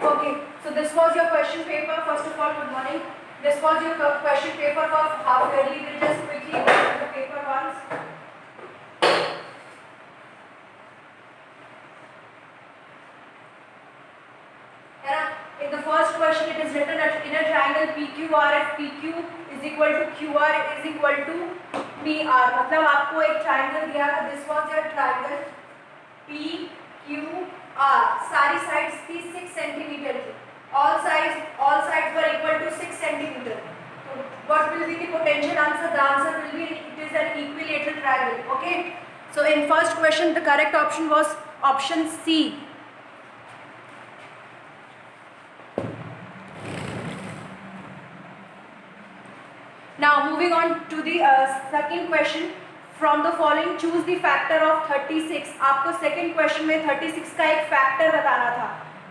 Okay, so this was your question paper. First of all, good morning. This was your question paper for half yearly. We'll just quickly go through the paper once. In the first question, it is written that in a triangle PQR, if PQ is equal to QR is equal to PR. मतलब आपको एक triangle दिया था. This was your triangle PQR. सारी sides थी 6 centimetre की. All sides were equal to 6 centimeter. So what will be the potential answer? The answer will be it is an equilateral triangle. Okay. So in first question, the correct option was option C. Now moving on to the second question. From the following choose the factor of 36. आपको second question में 36 का एक factor बताना था.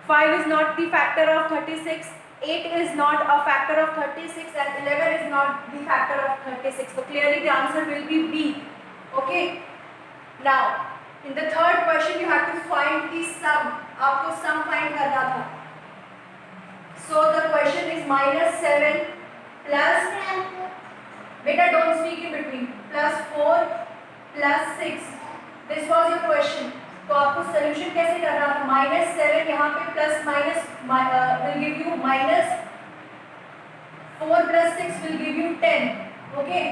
5 is not the factor of 36, 8 is not a factor of 36 and 11 is not the factor of 36. So clearly the answer will be B. Okay. Now in the third question you have to find the sum. आपको sum find करना था. So the question is -7 plus beta don't speak in between plus 4 plus 6. This was your question. तो आपको solution कैसे करना था? -7 यहाँ पे plus minus will give you -4 plus 6 will give you 10. Okay.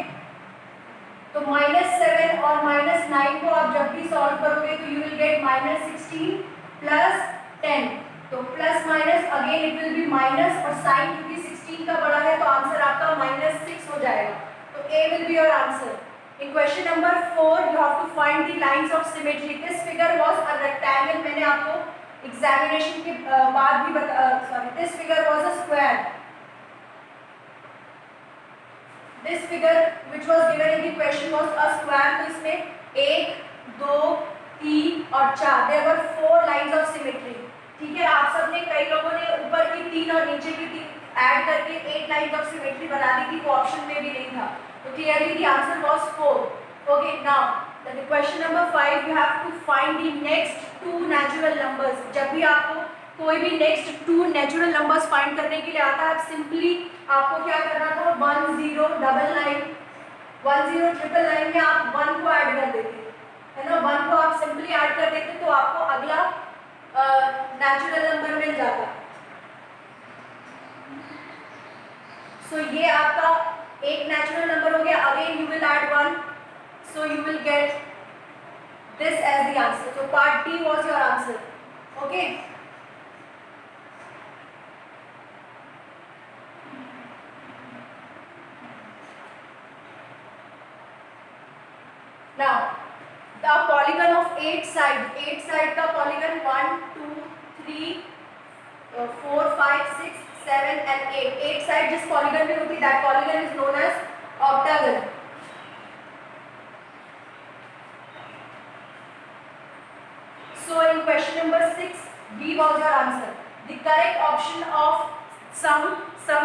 तो -7 और -9 को आप जब भी सॉल्व करोगे तो you will get -16 plus 10. तो plus minus again it will be minus और साइन क्योंकि 16 का बड़ा है तो आंसर आपका -6 हो जाएगा. तो A will be your answer. In question number 4, you have to find the lines of symmetry. This figure was a rectangle. मैंने आपको examination के बाद भी this figure was a square. This figure which was given in the question was a square. तो इसमें 1, 2, 3 और 4. There were 4 lines of symmetry. ठीक है, आप सबने कई लोगों ने ऊपर की 3 और नीचे की 3 ऐड करके 8 लाइन्स ऑफ सिमेट्री बना दी थी. वो ऑप्शन में भी नहीं था. So clearly the answer was 4. Okay, now the question number 5 you have to find the next 2 natural numbers. जब भी आपको कोई भी next 2 natural numbers find करने के लिए आता है, आप simply आपको क्या करना था? 1 0 डबल 9 1 0 ट्रिपल 9 में आप 1 को ऐड कर देते है ना. 1 को आप simply ऐड कर देते तो आपको अगला नेचुरल नंबर मिल जाता. So ये आपका एक नेचुरल नंबर हो गया. Again you will add 1, so you will get this as the answer. So part D was your answer. Okay. Now the polygon of 8 side का पॉलीगन 1 2 3 4 5 6 7 and 8. 8 साइड जिस polygon में होती है that polygon is known as octagon. So in question number 6, B was your answer. The correct option of sum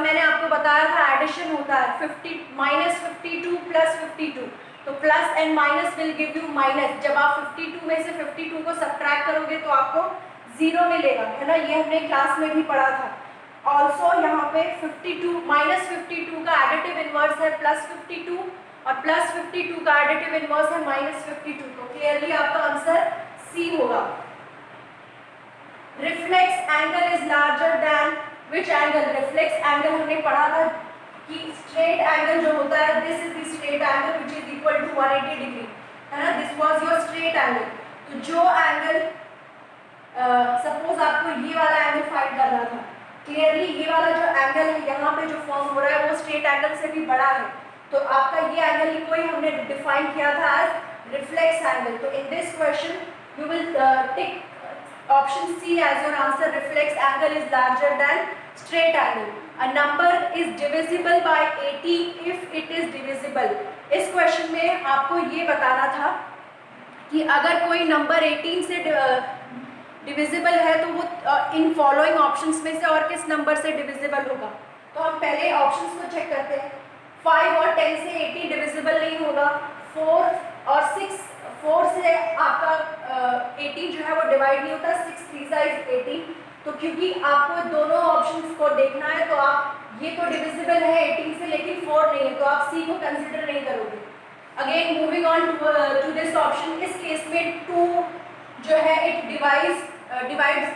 मैंने आपको बताया था addition होता है. 52 plus 52. तो plus and minus will give you minus. जब आप 52 में से 52 को सब्ट्रैक्ट करोगे तो आपको 0 मिलेगा है ना. ये हमने क्लास में भी पढ़ा था. ऑल्सो यहाँ पे 52 -52 का एडिटिव इनवर्स है +52 और +52 का एडिटिव इनवर्स है -52. तो क्लियरली आपका आंसर सी होगा. Reflex angle is larger than which angle? Reflex angle हमने पढ़ा था कि स्ट्रेट एंगल जो होता है this is the straight angle which is equal to 180 degree है ना. This was your straight angle. तो जो एंगल सपोज आपको ये वाला एंगल फाइंड करना था, क्लियरली ये वाला जो एंगल है यहाँ पे जो फॉर्म हो रहा है वो स्ट्रेट एंगल से भी बड़ा है. तो आपका ये एंगल कोई हमने डिफाइन किया था एज रिफ्लेक्स एंगल. तो in this question you will tick option C as your answer. Reflex angle is larger than straight angle. A number is divisible by 80 if it is divisible. इस question में आपको ये बताना था कि अगर कोई नंबर 18 से डिविजिबल है तो वो इन फॉलोइंग ऑप्शंस में से और किस नंबर से डिविजिबल होगा. तो हम पहले ऑप्शंस को चेक करते हैं. 5 और 10 से 18 डिविजिबल नहीं होगा. 4 और 4 से आपका 18 जो है वो डिवाइड नहीं होता. 6 3 is 18. तो क्योंकि आपको दोनों ऑप्शंस को देखना है तो आप ये तो डिविजिबल है 18 से लेकिन 4 नहीं है तो आप सी को कंसिडर नहीं करोगे। Again moving on to this option, इस केस में 2 जो है it divides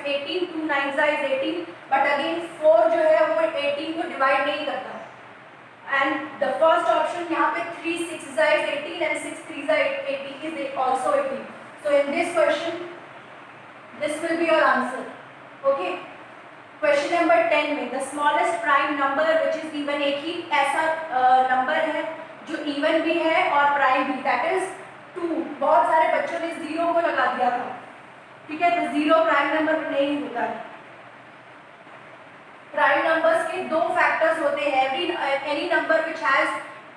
18, 2 9 is 18, but again 4 जो है वो 18 को डिवाइड नहीं करता। एंड द फर्स्ट ऑप्शन यहाँ पे 3 6 is 18 and 6 3 is 18 is also 18. So in this question this will be your answer. Okay, question number 10 में the smallest prime number which is even, एक ही ऐसा नंबर है जो इवन भी है और प्राइम भी, दैट इज 2। बहुत सारे बच्चों ने 0 को लगा दिया था, ठीक है, तो 0 प्राइम नंबर नहीं होता है। प्राइम नंबर्स के 2 फैक्टर्स होते हैं, any number which has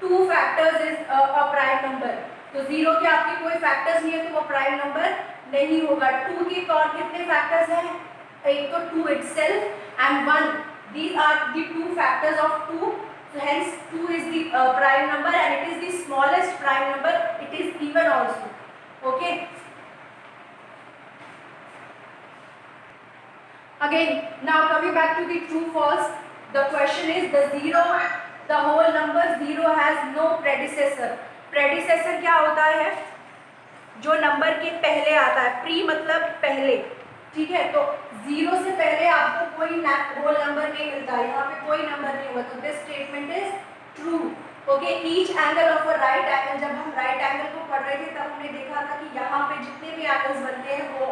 2 factors is a prime number. तो 0 के आपके कोई फैक्टर्स नहीं है तो वो प्राइम नंबर नहीं होगा। 2 के कौन कितने फैक्टर्स हैं, एक तो 2 itself and 1, these are the 2 factors of 2, so hence 2 is the prime number and it is the smallest prime number, it is even also. Okay, again now coming back to the true false, the question is the 0, the whole number 0 has no predecessor. predecessor क्या होता है, जो number के पहले आता है, pre मतलब पहले, ठीक है, तो 0 से पहले आपको कोई होल नंबर नहीं मिलता है, यहाँ पे कोई नंबर नहीं हुआ, तो this statement is true. Okay, each angle of a right angle, जब हम राइट एंगल को पढ़ रहे थे तब हमने देखा था कि यहाँ पे जितने भी एंगल्स बनते हैं वो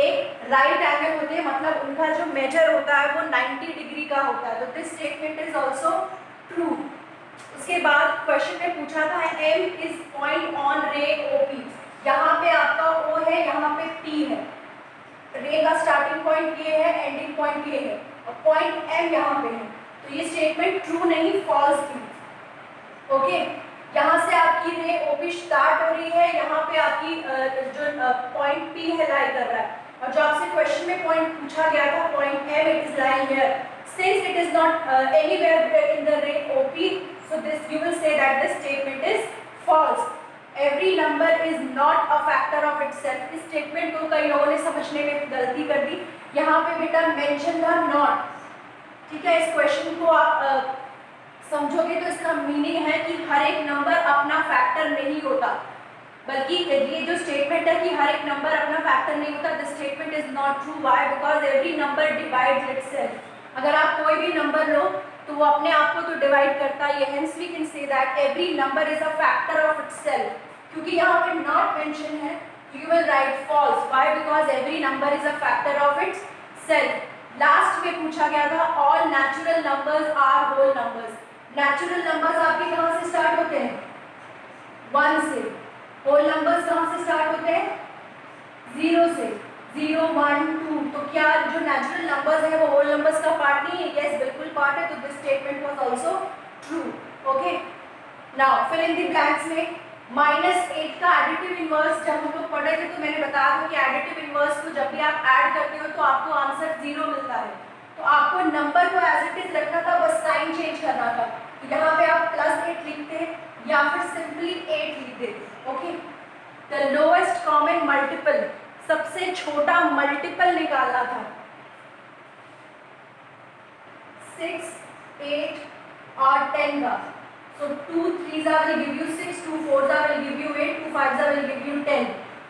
एक राइट एंगल होते हैं, मतलब उनका जो मेजर होता है वो 90 डिग्री का होता है, तो this statement is also true. उसके बाद क्वेश्चन में पूछा था M is point on ray OP, यहाँ पे आपका ओ है, यहाँ पे पी है, रे का स्टार्टिंग पॉइंट ये है, एंडिंग पॉइंट ये है, और पॉइंट एम यहाँ पे है, तो ये स्टेटमेंट ट्रू नहीं फॉल्स थी। ओके, यहाँ से आपकी रे ओपी स्टार्ट हो रही है, यहाँ पे आपकी जो पॉइंट पी है लाई कर रहा है, और जो आपसे क्वेश्चन में पॉइंट पूछा गया था point M, it is lying here, since it is not anywhere in the ray OP, so this you will say that this statement is false. Every number is not a factor of itself। इस statement को कई लोगों ने समझने में गलती कर दी, यहाँ पे बेटा मेंशन था नॉट, ठीक है, इस क्वेश्चन को आप समझोगे तो इसका मीनिंग है कि हर एक नंबर अपना फैक्टर नहीं होता, बल्कि ये जो स्टेटमेंट है कि हर एक नंबर अपना फैक्टर नहीं होता, this statement is not true. Why? Because every number divides itself. अगर आप कोई भी नंबर लो तो वो अपने आप को तो डिवाइड करता ही है, hence we can say that every number is a factor of itself. क्योंकि यहाँ पे नॉट मेंशन है, you will write false. Why? Because every number is a factor of itself. Last में पूछा गया था all natural numbers are whole numbers. Natural numbers आपके कहाँ से स्टार्ट होते हैं? 1 से। होल नंबर्स कहाँ से स्टार्ट होते हैं? 0 से। 0 1 2। तो क्या जो नेचुरल नंबर्स है वो होल नंबर्स का पार्ट नहीं है? यस, बिल्कुल पार्ट है, तो this statement was also true. Okay, now fill in the blanks में -8 का एडिटिव इनवर्स जब हम लोग पढ़ रहे थे तो मैंने बताया था कि एडिटिव इनवर्स को जब भी आप ऐड करते हो तो आपको आंसर 0 मिलता है, तो आपको नंबर को एज इट इज रखना था, बस साइन चेंज करना था। यहाँ पे आप +8 लिखते या फिर सिंपली 8 लिख देते। Okay, the lowest common multiple, सबसे छोटा मल्टीपल निकालना था। 6 8 और 10 का, so 2 3s will give you 6, 2 4s will give you 8, 2 5s will give you 10,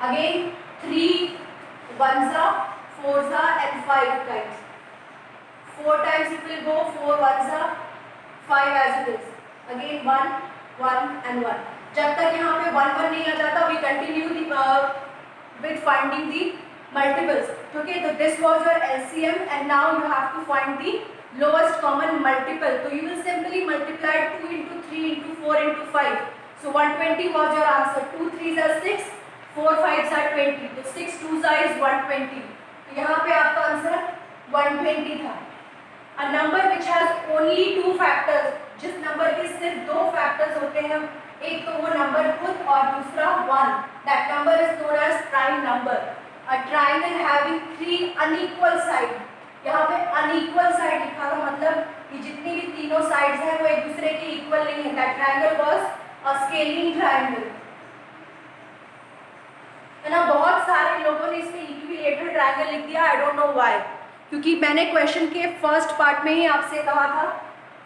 again 3 1s 4s and 5 times, 4 times it will go, 4 1s 5 as it is, again 1 1 and 1। जब तक यहाँ पे 1 1 नहीं आ जाता we continue with finding the multiples। okay, so this was your LCM and now you have to find the lowest common multiple। so you will simply multiply 2 into 3 into 4 into 5, so 120 was your answer। 2 3s are 6, 4 5s are 20, तो 6 2s is 120, तो यहाँ पे आपका answer 120 था। A number which has only 2 factors, जिस number के सिर्फ 2 factors होते हैं, एक तो वो नंबर खुद और दूसरा 1, that number is known as prime number। A triangle having 3 unequal sides, यहाँ पे unequal side लिखा था, मतलब कि जितनी भी तीनों साइड्स हैं वो एक दूसरे के इक्वल नहीं है, that triangle was a scaling triangle। है ना, बहुत सारे लोगों ने इसमें इक्विलेटरल ट्रायंगल लिख दिया, आई डोंट नो व्हाई, क्योंकि मैंने क्वेश्चन के फर्स्ट पार्ट में ही आपसे कहा था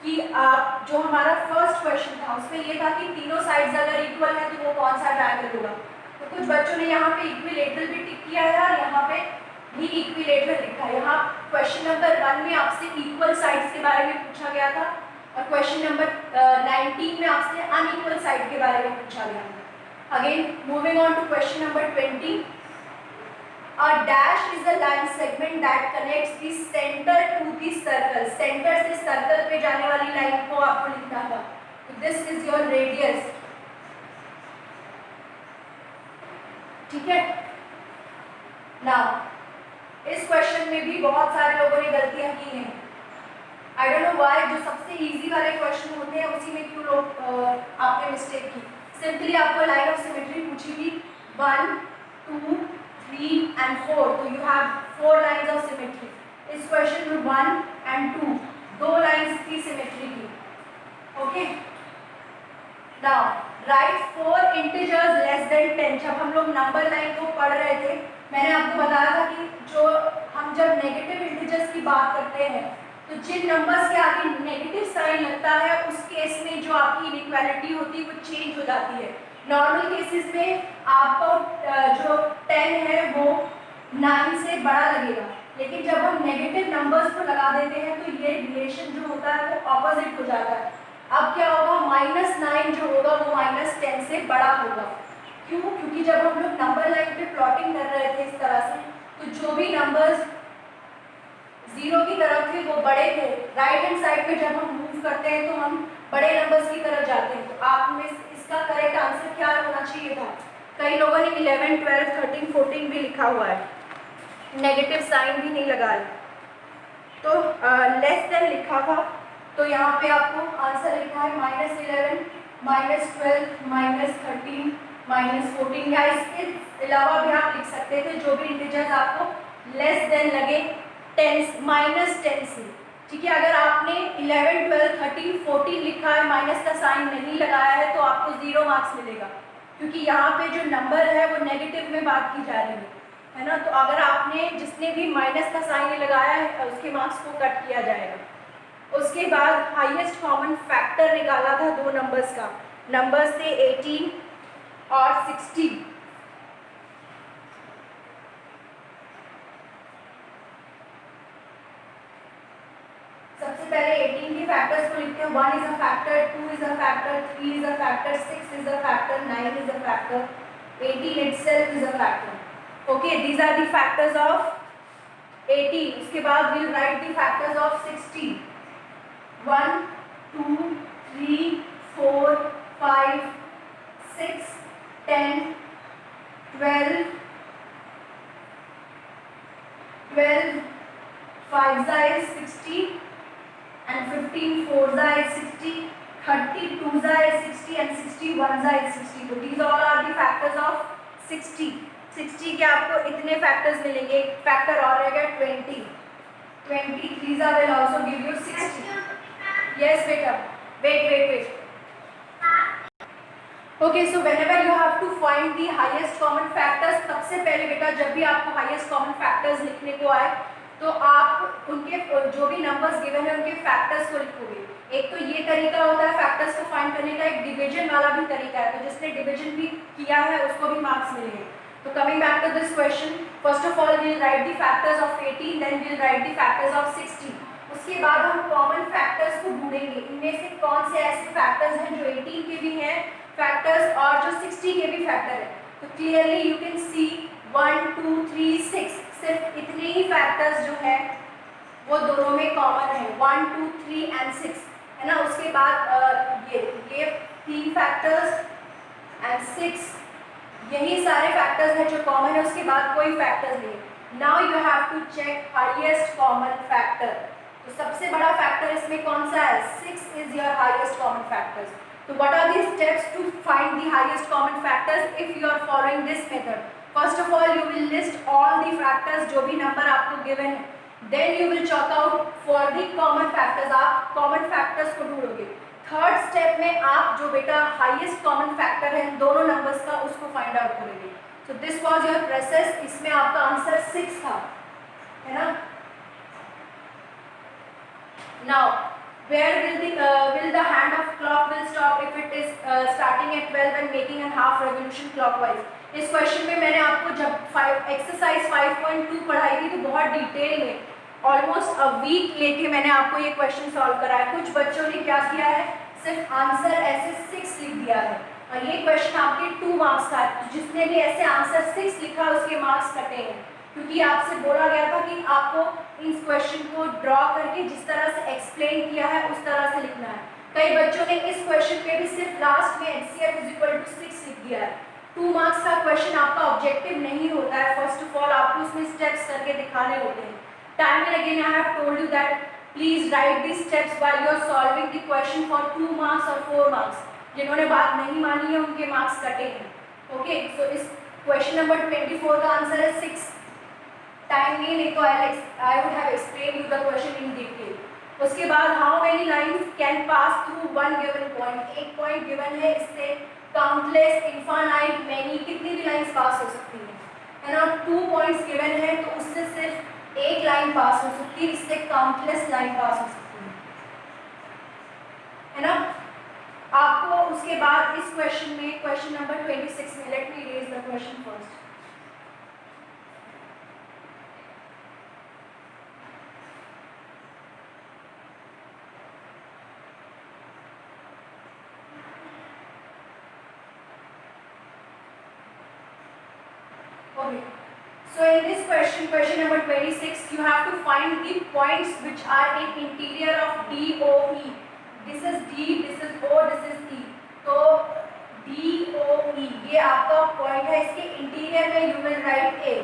कि आप जो हमारा फर्स्ट क्वेश्चन था उसमें ये था कि तीनों साइड्स अगर इक्वल है तो वो कौन सा ट्रायंगल होगा। तो कुछ बच्चों ने यहाँ पे इक्विलेटरल भी टिक किया है और यहाँ पे भी इक्विलेटरल लिखा है। यहाँ क्वेश्चन नंबर 1 में आपसे इक्वल साइड्स के बारे में पूछा गया था और क्वेश्चन नंबर 19 में आपसे अनइक्वल साइड के बारे में पूछा गया था। Again moving on to question number 20, a dash is a line segment that connects the center to the circle। Centre से सर्कल पे जाने वाली लाइन को आपको लिखना था। दिस इज योर रेडियस, ठीक है। नाउ इस क्वेश्चन में भी बहुत सारे लोगों ने गलतियां की हैं। आई डोंट नो व्हाई, जो सबसे इजी वाले क्वेश्चन होते हैं उसी में क्यों लोग आपने मिस्टेक की। सिंपली आपको लाइन ऑफ सिमेट्री पूछी थी 1 2 3 and 4, तो you have 4 lines of symmetry. इस क्वेश्चन में 1 and 2 दो लाइंस की सिमेट्री की। Okay, now right 4 integers less than 10। जब हम लोग नंबर लाइन को पढ़ रहे थे मैंने आपको बताया था कि जो हम जब नेगेटिव इंटीजर्स की बात करते हैं तो जिन नंबर्स के आगे नेगेटिव साइन लगता है उस केस में जो आपकी इनइक्वालिटी होती है वो चेंज हो जाती है। नॉर्मल केसेस में आपको जो 10 है वो 9 से बड़ा लगेगा, लेकिन जब हम नेगेटिव नंबर्स को लगा देते हैं तो ये रिलेशन जो होता है वो ऑपोजिट हो जाता है। अब क्या होगा, -9 जो होगा वो -10 से बड़ा होगा। क्यों? क्योंकि जब हम लोग नंबर लाइन पे प्लॉटिंग कर रहे थे इस तरह से तो जो भी नंबर्स 0 की तरफ थे वो बड़े थे। राइट हैंड साइड में जब हम मूव करते हैं तो हम बड़े नंबर्स की तरफ जाते हैं। तो आप में इसका करेक्ट आंसर क्या होना चाहिए था? कई लोगों ने 11 12 13 14 भी लिखा हुआ है, नेगेटिव साइन भी नहीं लगाया, तो लेस देन लिखा था। तो यहाँ पे आपको आंसर लिखा है -11 -12 -13 -14, या इसके अलावा भी आप लिख सकते थे जो भी इंटीजर्स आपको लेस देन लगे 10 -10 से, ठीक है। अगर आपने 11 12 13 14 लिखा है, माइनस का साइन नहीं लगाया है तो आपको 0 मार्क्स मिलेगा, क्योंकि यहाँ पे जो नंबर है वो नेगेटिव में बात की जा रही है ना। तो अगर आपने जिसने भी माइनस का साइन लगाया है उसके मार्क्स को कट किया जाएगा। उसके बाद हाईएस्ट कॉमन फैक्टर निकाला था दो नंबर्स का, नंबर्स थे 18 और 60। सबसे पहले 18 के फैक्टर्स को लिखते हैं। 1 is a factor, 2 is a factor, 3 is a factor, 6 is a factor, 9 is a factor, 18 itself is a factor. Okay, these are the factors of 18. उसके बाद we'll write the factors of 60. 1 2 3 4 5 6 10 12 12 5 is 60 and 15 4 is 60, 32 is 60 and 61 is 60. So these all are the factors of 60. 60 के आपको इतने factors मिलेंगे, एक factor और रहेगा 20. 23 will also give you 60. Yes बेटा, wait. Okay, so whenever you have to find the highest common factors, सबसे पहले बेटा जब भी आपको highest common factors लिखने को आए तो आप उनके जो भी नंबर्स गिवन है उनके फैक्टर्स को लिखोगे। एक तो ये तरीका होता है फैक्टर्स को फाइंड करने का, एक डिवीजन वाला भी तरीका है, तो जिसने डिवीजन भी किया है उसको भी मार्क्स मिलेंगे। तो coming back to this question, first of all we will write the factors of 18, then we will write the factors of 60। उसके बाद हम कॉमन फैक्टर्स को ढूंढेंगे, इनमें से कौन से ऐसे फैक्टर्स हैं जो 18 के भी हैं फैक्टर्स और जो 60 के भी फैक्टर है। तो क्लियरली यू कैन सी 1 2 3 6, सिर्फ इतने ही फैक्टर्स जो है वो दोनों में कॉमन है, 1 2 3 एंड 6, है ना। उसके बाद ये 3 फैक्टर्स एंड 6, यही सारे फैक्टर्स हैं जो कॉमन है, उसके बाद कोई फैक्टर्स नहीं। Now you have to check highest common factor. तो सबसे बड़ा फैक्टर इसमें कौन सा है? 6 is your highest common factors. तो what are the steps to find the highest common factors if you are following this method? First of all you will list all the factors जो भी number आपको given है, then you will chalk out for the common factors, आप common factors को ढूंढोगे। Third step में आप जो बेटा हाईएस्ट कॉमन फैक्टर है दोनों नंबर्स का उसको फाइंड आउट करेंगे। So this was your process. इसमें आपका आंसर 6 था, है ना। Now, where will the hand of clock will stop if it is starting at 12 and making a half revolution clockwise? इस क्वेश्चन में मैंने आपको जब एक्सरसाइज 5.2 पढ़ाई थी तो बहुत डिटेल में ऑलमोस्ट अ वीक लेके मैंने आपको ये क्वेश्चन सॉल्व कराया। कुछ बच्चों ने क्या किया है, सिर्फ आंसर ऐसे 6 लिख दिया है और ये क्वेश्चन आपके 2 मार्क्स का है। तो जिसने भी ऐसे आंसर 6 लिखा उसके मार्क्स कटे हैं, क्योंकि आपसे बोला गया था कि आपको इस क्वेश्चन को ड्रॉ करके जिस तरह से एक्सप्लेन किया है उस तरह से लिखना है। कई बच्चों ने इस क्वेश्चन पे भी सिर्फ लास्ट में HCF = 6 लिख दिया है। 2 मार्क्स का क्वेश्चन आपका ऑब्जेक्टिव नहीं होता है। फर्स्ट ऑफ ऑल आपको उसमें स्टेप्स करके दिखाने होते हैं। Time and again I have told you that please write the steps while you are solving the question for 2 marks और 4 मार्क्स। जिन्होंने बात नहीं मानी है उनके मार्क्स कटे हैं। ओके, सो इस क्वेश्चन नंबर 24 का आंसर है 6। टाइम नहीं तो I would have explain you the question in detail. उसके बाद how many lines can pass through one given point. एक पॉइंट गिवन है, इससे काउंटलेस, इनफाइनाइट, मेनी, कितनी भी लाइंस पास हो सकती है ना। 2 पॉइंट्स गिवन है तो उससे सिर्फ एक लाइन पास हो सकती है, इससे काउंटलेस लाइन पास हो सकती है ना। आपको उसके बाद इस क्वेश्चन में क्वेश्चन नंबर 26 में, let me raise the question first. Okay. So in this question, question number 26, you have to find the points which are in interior of DOE. This is D, this is O, this is E. तो DOE ये आपका point है। इसके interior में you will write A।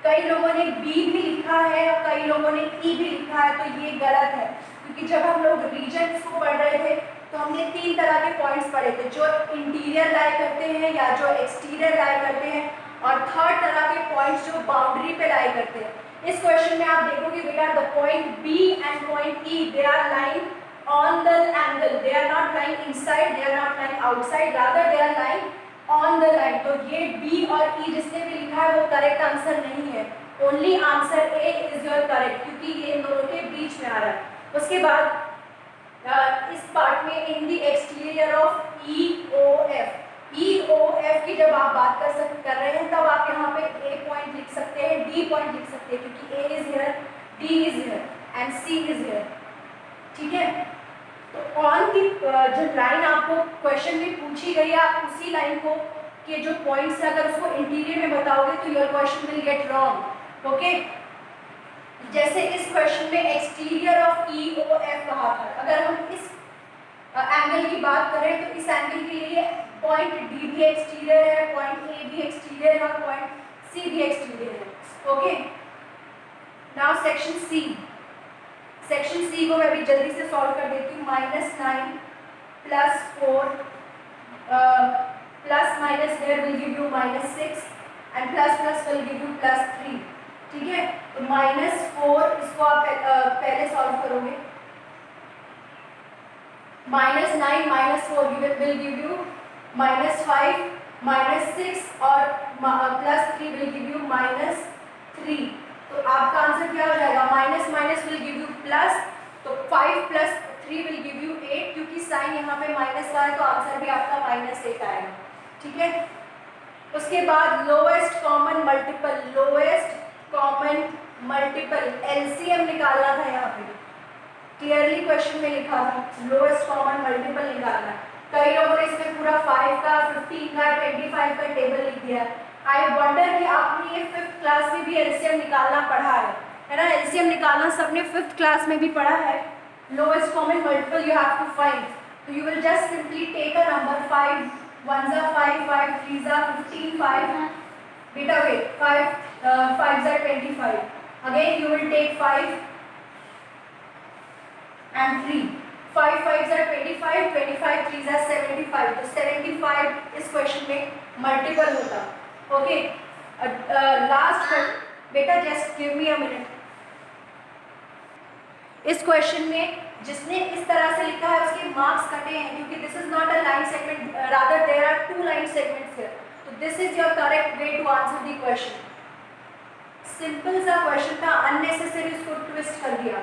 कई लोगों ने B भी लिखा है और कई लोगों ने E भी लिखा है, तो ये गलत है, क्योंकि जब हम लोग रीजन्स को पढ़ रहे थे तो हमने 3 तरह के पॉइंट्स पढ़े थे, जो इंटीरियर लाई करते हैं या जो एक्सटीरियर लाई करते हैं, और थर्ड तरह के पॉइंट्स जो बाउंड्री पे लाई करते हैं। इस क्वेश्चन में आप देखोगे बेटा the point B and point E they are lying on the angle, they are not lying inside, they are not lying outside, rather they are lying on the line. तो ये B और E जिसने भी लिखा है वो correct answer नहीं है। Only answer A is your correct, क्योंकि ये इन दोनों के बीच में आ रहा है। उसके बाद इस पार्ट में in the exterior of EOF, EOF की जब आप बात कर रहे हैं तब आप यहाँ पे A पॉइंट लिख सकते हैं, D पॉइंट लिख सकते हैं, क्योंकि A is here, D is here and C is here. ठीक है, तो ऑन की जो लाइन आपको क्वेश्चन में पूछी गई है, आप उसी लाइन को के जो पॉइंट्स है अगर उसको इंटीरियर में बताओगे तो your question will get wrong. Okay, जैसे इस क्वेश्चन में एक्सटीरियर ऑफ EOF कहा था, अगर हम इस एंगल की बात करें तो इस एंगल के लिए पॉइंट D भी एक्सटीरियर है, पॉइंट A भी एक्सटीरियर है और पॉइंट C भी एक्सटीरियर है। Okay, now section C। Section C को मैं अभी जल्दी से सॉल्व कर देती हूँ। -9 + 4 plus minus here will give you -6 and plus will give you +3। ठीक है, तो -4 इसको आप पहले सॉल्व करोगे। -9 - 4 will give you -5 -6 और +3 will give you -3। तो आपका आंसर क्या हो जाएगा, minus will give you plus, तो 5 + 3 विल गिव यू 8, क्योंकि साइन यहाँ पे माइनस का है तो आंसर भी आपका -8 आएगा। ठीक है, उसके बाद lowest common multiple, lowest common multiple LCM निकालना था। यहाँ पे क्लियरली क्वेश्चन में लिखा था लोएस्ट कॉमन मल्टीपल निकालना। कई लोगों ने इसमें पूरा 5 का, 15 का, 25 का टेबल लिख दिया है। आई वंडर कि आपने ये 5th क्लास में भी LCM निकालना पढ़ा है ना। LCM निकालना सबने 5th क्लास में भी पढ़ा है। Lowest common multiple you have to find, तो you will just simply take a number 5 1 * 5 5 3 * 15 5 बेटा wait 5 5 * 25, again you will take 5 and 3, 5 5 * 25 25 3 * 75, तो 75 इस क्वेश्चन में मल्टीपल होता। ओके, लास्ट बेटा just give me a minute. इस क्वेश्चन में जिसने इस तरह से लिखा है उसके मार्क्स कटे हैं, क्योंकि this is not a line segment, rather there are 2 line segments here. तो this is your correct way to answer the question. Simple सा क्वेश्चन था, अननेसेसरी उसको ट्विस्ट कर दिया।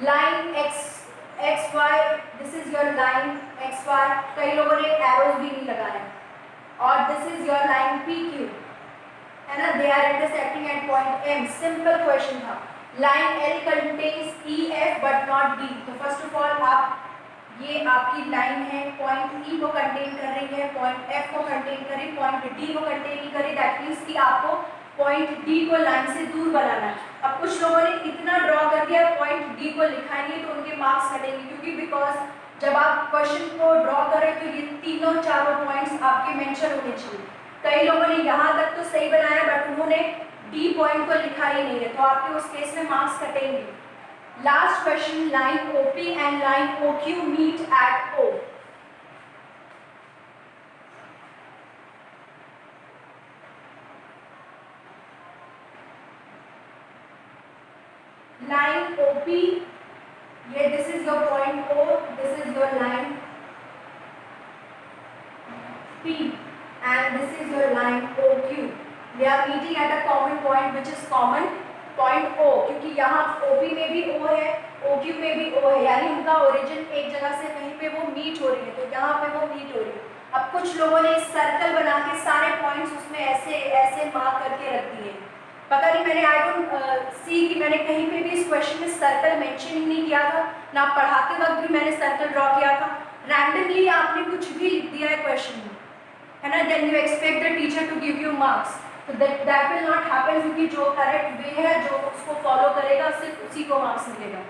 Line X X Y, this is your line X Y, कई लोगों ने arrows भी नहीं लगाए, और this is your line P Q, है ना, they are intersecting at point M. Simple question था। Line L contains E F but not D. तो फर्स्ट ऑफ ऑल आप, ये आपकी लाइन है, पॉइंट ई को कंटेन कर रही है, पॉइंट एफ को कंटेन कर रही, पॉइंट डी को कंटेन नहीं कर रही, दैट मीन्स कि आपको पॉइंट डी को लाइन से दूर बनाना है। अब कुछ लोगों ने इतना ड्रॉ कर दिया, पॉइंट डी को लिखा नहीं, तो उनके मार्क्स कटेंगे, क्योंकि बिकॉज जब आप क्वेश्चन को ड्रॉ करें तो ये तीनों चारों पॉइंट्स आपके मेंशन होने चाहिए। कई लोगों ने यहाँ तक तो सही बनाया, बट उन्होंने डी पॉइंट को लिखा ही नहीं है, तो आपके उस केस में मार्क्स कटेंगे। Last question, line OP and line OQ meet at O. Line OP, ये this is your point O, this is your line P and this is your line OQ. They are meeting at a common point which is common point O, क्योंकि यहाँ OP में भी O है, OQ में भी O है, यानी उनका ओरिजिन एक जगह से कहीं पे वो मीट हो रही है, तो यहाँ पे वो मीट हो रही है। अब कुछ लोगों ने सर्कल बना के सारे पॉइंट्स उसमें ऐसे ऐसे मार्क करके रख दिए। पता नहीं, मैंने आई डोंट सी कि मैंने कहीं पे भी इस क्वेश्चन में सर्कल मेंशन ही नहीं किया था, ना पढ़ाते वक्त भी मैंने सर्कल ड्रॉ किया था। रैंडमली आपने कुछ भी लिख दिया है क्वेश्चन में, है ना, then you expect the teacher to give you marks, तो दैट विल नॉट हैपन, क्योंकि जो करेक्ट वे है, जो उसको फॉलो करेगा, सिर्फ उसी को मार्क्स मिलेगा।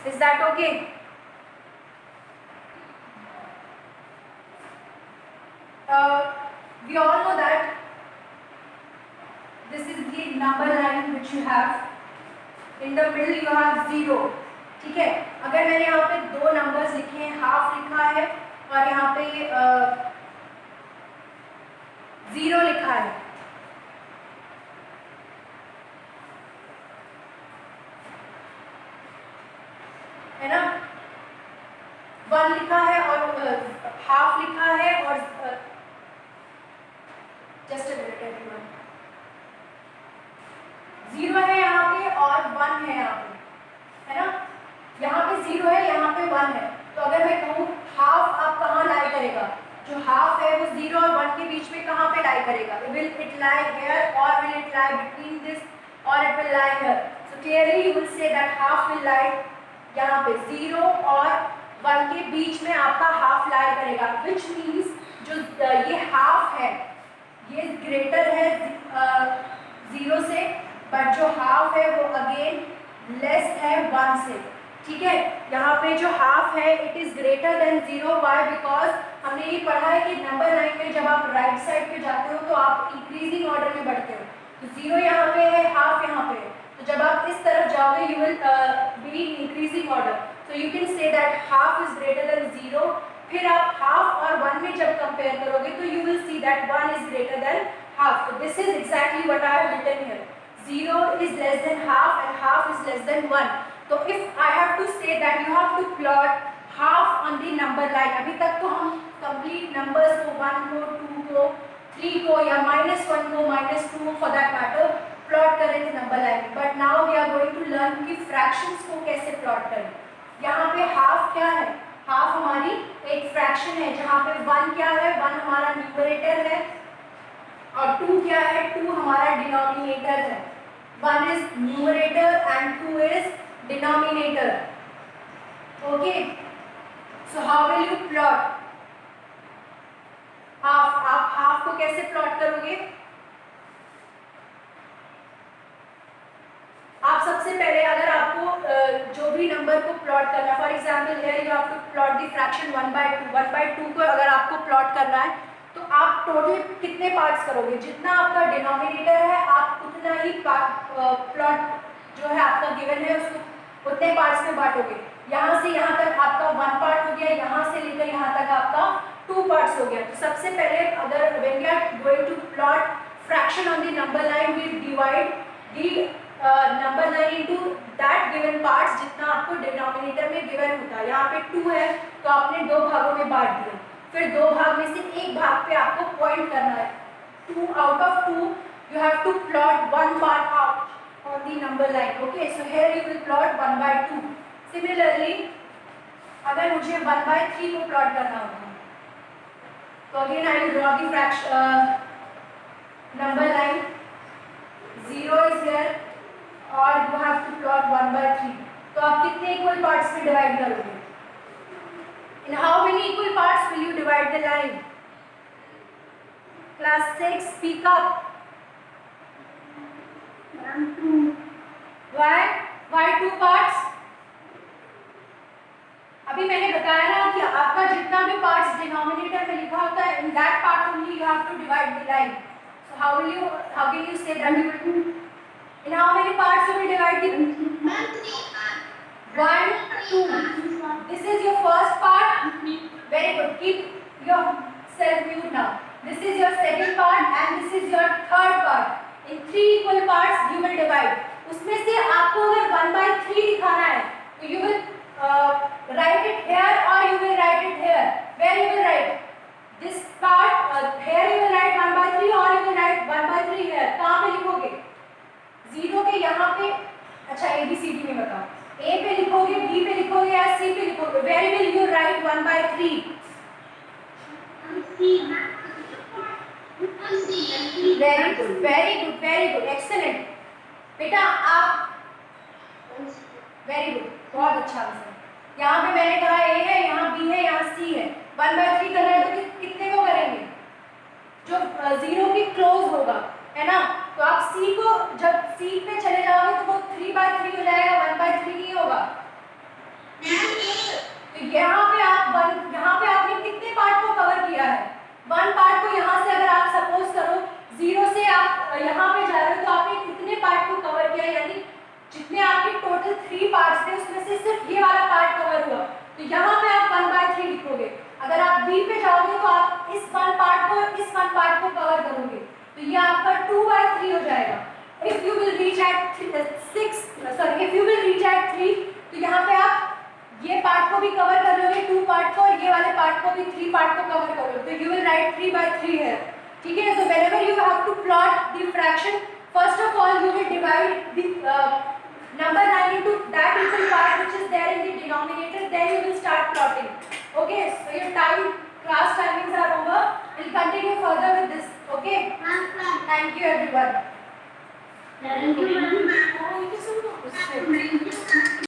Is that okay? We all know that this is the number line which you have in the middle, you have 0, ठीक है। अगर मैंने यहाँ पे दो नंबर्स लिखे हैं, हाफ लिखा है और यहाँ पे 0 लिखा है ना, 1 लिखा है और हाफ लिखा है, और जस्ट अ मिनट एवरीवन, 0 है यहाँ पे और 1 है यहाँ पे, है ना, यहाँ पे 0 है, यहाँ पे 1 है, तो अगर मैं कहूँ हाफ आप कहाँ लाई करेगा, जो हाफ है वो 0 और 1 के बीच में कहाँ पे लाई करेगा, will it lie here or will it lie between this or it will lie here? So clearly you will say that half will lie यहाँ पे, 0 और 1 के बीच में आपका हाफ लाई करेगा, which means जो ये हाफ है ये ग्रेटर है 0 से, बट जो हाफ है वो अगेन लेस है 1 से, ठीक है। यहाँ पे जो हाफ है it is greater than 0, why? Because हमने ये पढ़ा है कि नंबर लाइन में जब आप राइट साइड पे जाते हो तो आप इंक्रीजिंग ऑर्डर में बढ़ते हो, तो 0 यहाँ पे है, हाफ यहाँ पे है, तो जब आप इस तरफ जाओगे you will be increasing order, so you can say that half is greater than 0। फिर आप हाफ और 1 में जब कंपेयर करोगे तो you will see that 1 is greater than half. तो this is exactly what I have written here, 0 is less than half and half is less than 1. तो if I have to say that you have to plot half on the number line, अभी तक तो हम complete numbers को 1 को 2 को 3 को या -1 को -2 for that matter plot कर रहे थे number line, but now we are going to learn कि fractions को कैसे plot करें। यहाँ पे half क्या है, half हमारी एक fraction है, जहाँ पे 1 क्या है, 1 हमारा numerator है और 2 क्या है, 2 हमारा denominator है। 1 is numerator and 2 is denominator. Okay, so how will you plot half? आप half को कैसे plot करोगे? आप सबसे पहले अगर आपको जो भी नंबर को प्लॉट करना, for example here you have to plot the fraction 1/2 को अगर आपको प्लॉट करना है तो आप टोटल कितने पार्ट्स करोगे, जितना आपका डिनोमिनेटर है आप उतना ही प्लॉट जो है आपका गिवन है उसको उतने पार्ट्स में बांटोगे। यहाँ से यहाँ तक आपका 1 पार्ट हो गया, यहाँ से लेकर यहाँ तक आपका 2 पार्ट्स हो गया। तो सबसे पहले अगर when we are going to plot fraction on the number line, we divide the number line into that given parts जितना आपको डिनोमिनेटर में गिवन होता है। यहाँ पे 2 है तो आपने 2 भागों में बांट दिया, फिर 2 भाग में से एक भाग पे आपको पॉइंट करना है। 2 out of 2 you have to plot 1 part out on the number line. Okay, so here you will plot 1/2. Similarly, अगर मुझे 1/3 को प्लॉट करना होगा, तो again I will draw the fraction number line, 0 is here और you have to plot 1/3. तो आप कितने इक्वल पार्ट्स में डिवाइड करोगे? In how many equal parts will you divide the line? Class 6, speak up. Why 2 parts? अभी मैंने बताया ना कि आपका जितना भी पार्ट्स डिनोमिनेटर में लिखा होता है, in that part only you have to divide the line. So how can you say that you will? In how many parts you will divide the? 1, 2. This is your first part. Very good. Keep yourself mute now. This is your second part and this is your third part. In 3 equal parts you will divide. उसमें से आपको अगर 1/3 दिखाना है, तो you will write it here or you will write it here. Where you will write this part? Here you will write 1/3 or you will write 1/3 here. कहाँ पे लिखोगे? 0 के यहाँ पे. अच्छा, ABCD में बताओ. A पे लिखोगे, B पे लिखोगे या C पे लिखोगे? Where will you write 1/3? Very good, very good, very good, excellent. बेटा आप वेरी गुड, बहुत अच्छा आंसर. यहाँ पे मैंने कहा A है, यहाँ B है, यहाँ C है. 1/3 करना है तो कितने को करेंगे? जो 0 के क्लोज होगा, है ना? तो आप C को जब C पे चले जाओगे तो वो 3/3 हो जाएगा, 1/3 नहीं होगा. तो यहाँ पे आपने कितने पार्ट को कवर किया है? 1 पार्ट को. यहाँ से अगर आप सपोज करो 0 से आप यहाँ पे जा रहे हो तो आपने कितने पार्ट को कवर किया? यानी जितने आपके टोटल 3 पार्ट्स थे उसमें से सिर्फ ये वाला पार्ट कवर हुआ. तो यहाँ पे आप 1/3 लिखोगे. अगर आप B पे जाओगे तो आप इस 1 पार्ट को कवर करोगे, तो ये आपका 2/3 हो जाएगा. If you will reach at 3, तो यहाँ पे आप ये पार्ट को भी कवर कर लोगे, 2 पार्ट को, और ये वाले पार्ट को भी 3 पार्ट को कवर करोगे. तो यू विल राइट 3/3 है. ठीक है? तो whenever you have to plot the fraction, first of all you will divide the number 9 into that equal part which is there in the denominator, then you will start plotting. Okay, so your class timings are over. We'll continue further with this. Okay, thank you everyone. Thank you so much.